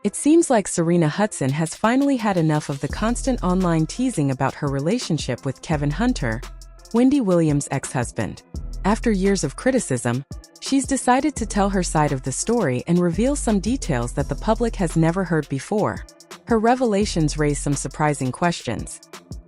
It seems like Sharina Hudson has finally had enough of the constant online teasing about her relationship with Kevin Hunter, Wendy Williams' ex-husband. After years of criticism, she's decided to tell her side of the story and reveal some details that the public has never heard before. Her revelations raise some surprising questions.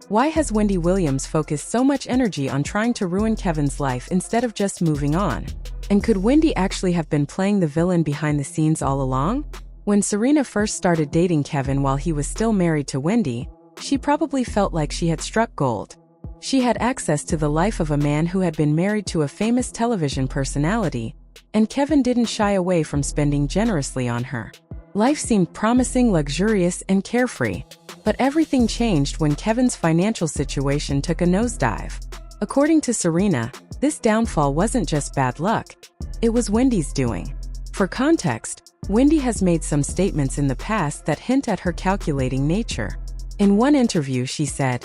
Why has Wendy Williams focused so much energy on trying to ruin Kevin's life instead of just moving on? And could Wendy actually have been playing the villain behind the scenes all along? When Sharina first started dating Kevin while he was still married to Wendy, she probably felt like she had struck gold. She had access to the life of a man who had been married to a famous television personality, and Kevin didn't shy away from spending generously on her. Life seemed promising, luxurious, and carefree. But everything changed when Kevin's financial situation took a nosedive. According to Sharina, this downfall wasn't just bad luck. It was Wendy's doing. For context, Wendy has made some statements in the past that hint at her calculating nature. In one interview, she said,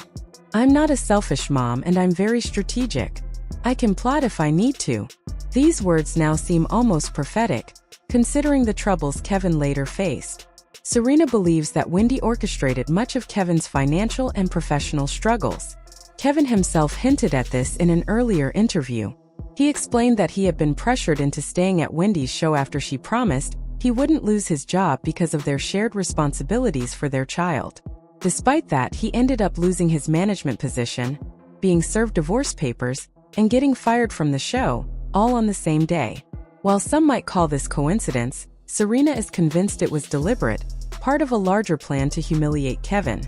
"I'm not a selfish mom and I'm very strategic. I can plot if I need to." These words now seem almost prophetic, considering the troubles Kevin later faced. Sharina believes that Wendy orchestrated much of Kevin's financial and professional struggles. Kevin himself hinted at this in an earlier interview. He explained that he had been pressured into staying at Wendy's show after she promised he wouldn't lose his job because of their shared responsibilities for their child. Despite that, he ended up losing his management position, being served divorce papers, and getting fired from the show, all on the same day. While some might call this coincidence, Sharina is convinced it was deliberate, part of a larger plan to humiliate Kevin.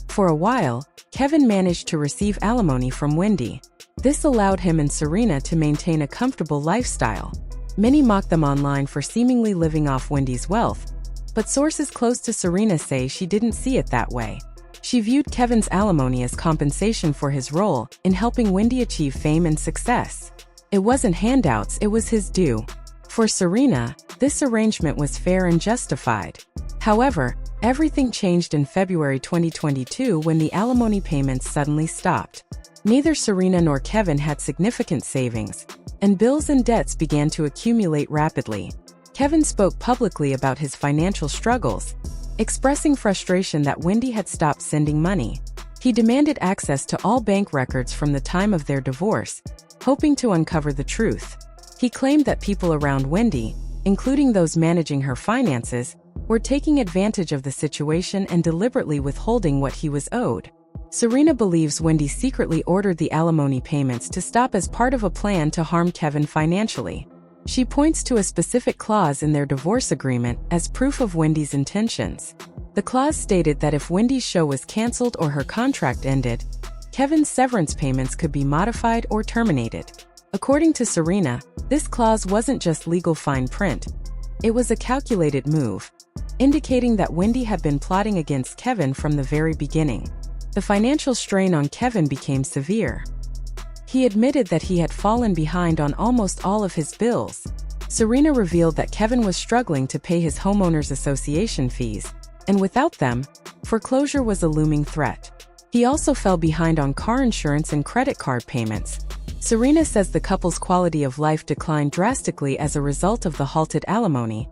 For a while, Kevin managed to receive alimony from Wendy. This allowed him and Sharina to maintain a comfortable lifestyle. Many mock them online for seemingly living off Wendy's wealth, but sources close to Sharina say she didn't see it that way. She viewed Kevin's alimony as compensation for his role in helping Wendy achieve fame and success. It wasn't handouts, it was his due. For Sharina, this arrangement was fair and justified. However, everything changed in February 2022 when the alimony payments suddenly stopped. Neither Sharina nor Kevin had significant savings, and bills and debts began to accumulate rapidly. Kevin spoke publicly about his financial struggles, expressing frustration that Wendy had stopped sending money. He demanded access to all bank records from the time of their divorce, hoping to uncover the truth. He claimed that people around Wendy, including those managing her finances, were taking advantage of the situation and deliberately withholding what he was owed. Sharina believes Wendy secretly ordered the alimony payments to stop as part of a plan to harm Kevin financially. She points to a specific clause in their divorce agreement as proof of Wendy's intentions. The clause stated that if Wendy's show was canceled or her contract ended, Kevin's severance payments could be modified or terminated. According to Sharina, this clause wasn't just legal fine print. It was a calculated move, indicating that Wendy had been plotting against Kevin from the very beginning. The financial strain on Kevin became severe. He admitted that he had fallen behind on almost all of his bills. Sharina revealed that Kevin was struggling to pay his homeowners association fees, and without them, foreclosure was a looming threat. He also fell behind on car insurance and credit card payments. Sharina says the couple's quality of life declined drastically as a result of the halted alimony,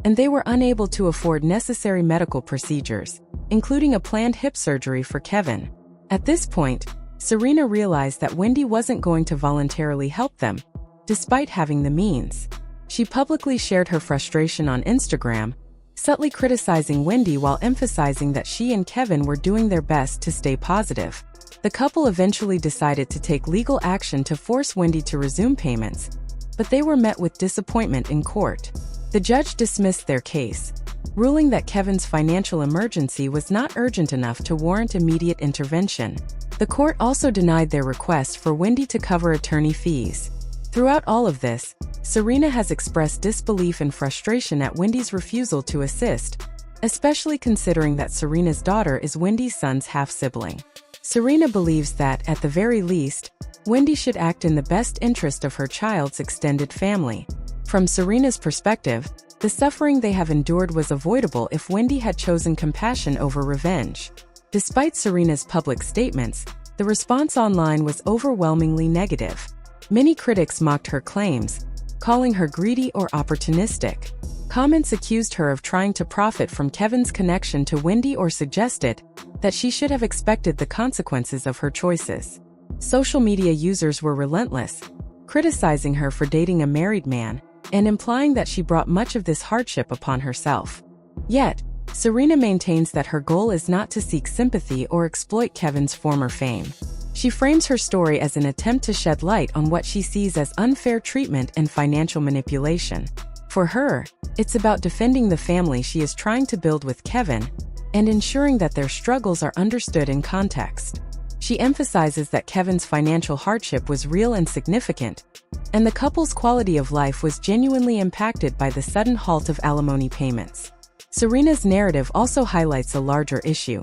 and they were unable to afford necessary medical procedures, including a planned hip surgery for Kevin. At this point, Sharina realized that Wendy wasn't going to voluntarily help them, despite having the means. She publicly shared her frustration on Instagram, subtly criticizing Wendy while emphasizing that she and Kevin were doing their best to stay positive. The couple eventually decided to take legal action to force Wendy to resume payments, but they were met with disappointment in court. The judge dismissed their case, ruling that Kevin's financial emergency was not urgent enough to warrant immediate intervention. The court also denied their request for Wendy to cover attorney fees. Throughout all of this, Sharina has expressed disbelief and frustration at Wendy's refusal to assist, especially considering that Sharina's daughter is Wendy's son's half-sibling. Sharina believes that, at the very least, Wendy should act in the best interest of her child's extended family. From Sharina's perspective, the suffering they have endured was avoidable if Wendy had chosen compassion over revenge. Despite Sharina's public statements, the response online was overwhelmingly negative. Many critics mocked her claims, calling her greedy or opportunistic. Comments accused her of trying to profit from Kevin's connection to Wendy or suggested that she should have expected the consequences of her choices. Social media users were relentless, criticizing her for dating a married man and implying that she brought much of this hardship upon herself. Yet, Sharina maintains that her goal is not to seek sympathy or exploit Kevin's former fame. She frames her story as an attempt to shed light on what she sees as unfair treatment and financial manipulation. For her, it's about defending the family she is trying to build with Kevin and ensuring that their struggles are understood in context. She emphasizes that Kevin's financial hardship was real and significant, and the couple's quality of life was genuinely impacted by the sudden halt of alimony payments. Sharina's narrative also highlights a larger issue: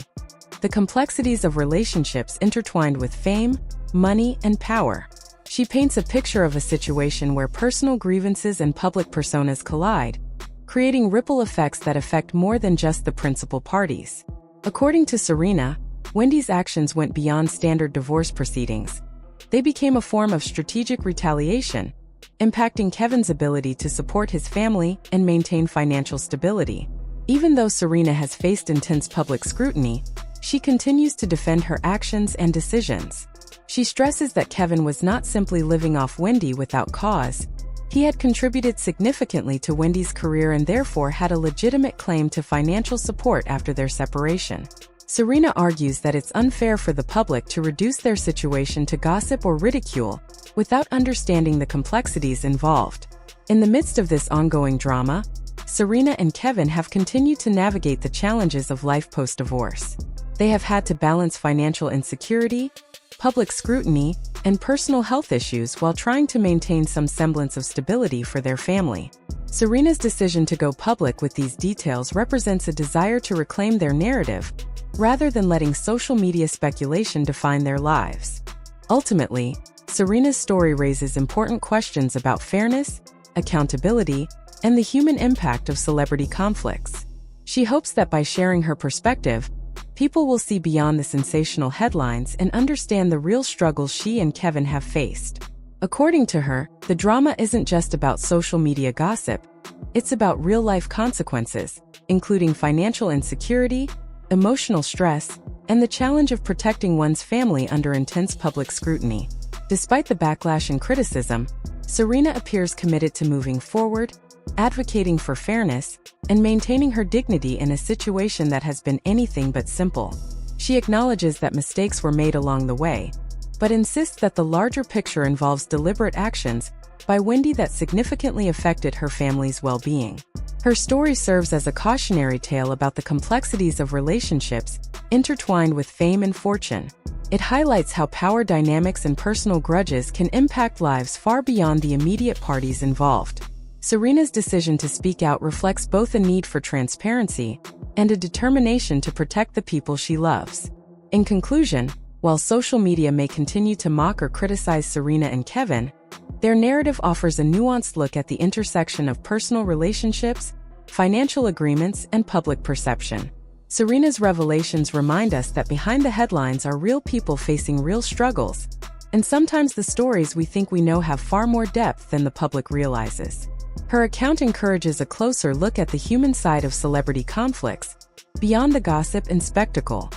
the complexities of relationships intertwined with fame, money, and power. She paints a picture of a situation where personal grievances and public personas collide, creating ripple effects that affect more than just the principal parties. According to Sharina, Wendy's actions went beyond standard divorce proceedings. They became a form of strategic retaliation, impacting Kevin's ability to support his family and maintain financial stability. Even though Sharina has faced intense public scrutiny, she continues to defend her actions and decisions. She stresses that Kevin was not simply living off Wendy without cause. He had contributed significantly to Wendy's career and therefore had a legitimate claim to financial support after their separation. Sharina argues that it's unfair for the public to reduce their situation to gossip or ridicule without understanding the complexities involved. In the midst of this ongoing drama, Sharina and Kevin have continued to navigate the challenges of life post-divorce. They have had to balance financial insecurity, public scrutiny, and personal health issues while trying to maintain some semblance of stability for their family. Sharina's decision to go public with these details represents a desire to reclaim their narrative, rather than letting social media speculation define their lives. Ultimately, Sharina's story raises important questions about fairness, accountability, and the human impact of celebrity conflicts. She hopes that by sharing her perspective, people will see beyond the sensational headlines and understand the real struggles she and Kevin have faced. According to her, the drama isn't just about social media gossip, it's about real-life consequences, including financial insecurity, emotional stress, and the challenge of protecting one's family under intense public scrutiny. Despite the backlash and criticism, Sharina appears committed to moving forward, advocating for fairness, and maintaining her dignity in a situation that has been anything but simple. She acknowledges that mistakes were made along the way, but insists that the larger picture involves deliberate actions by Wendy that significantly affected her family's well-being. Her story serves as a cautionary tale about the complexities of relationships intertwined with fame and fortune. It highlights how power dynamics and personal grudges can impact lives far beyond the immediate parties involved. Sharina's decision to speak out reflects both a need for transparency and a determination to protect the people she loves. In conclusion, while social media may continue to mock or criticize Sharina and Kevin, their narrative offers a nuanced look at the intersection of personal relationships, financial agreements, and public perception. Sharina's revelations remind us that behind the headlines are real people facing real struggles, and sometimes the stories we think we know have far more depth than the public realizes. Her account encourages a closer look at the human side of celebrity conflicts, beyond the gossip and spectacle.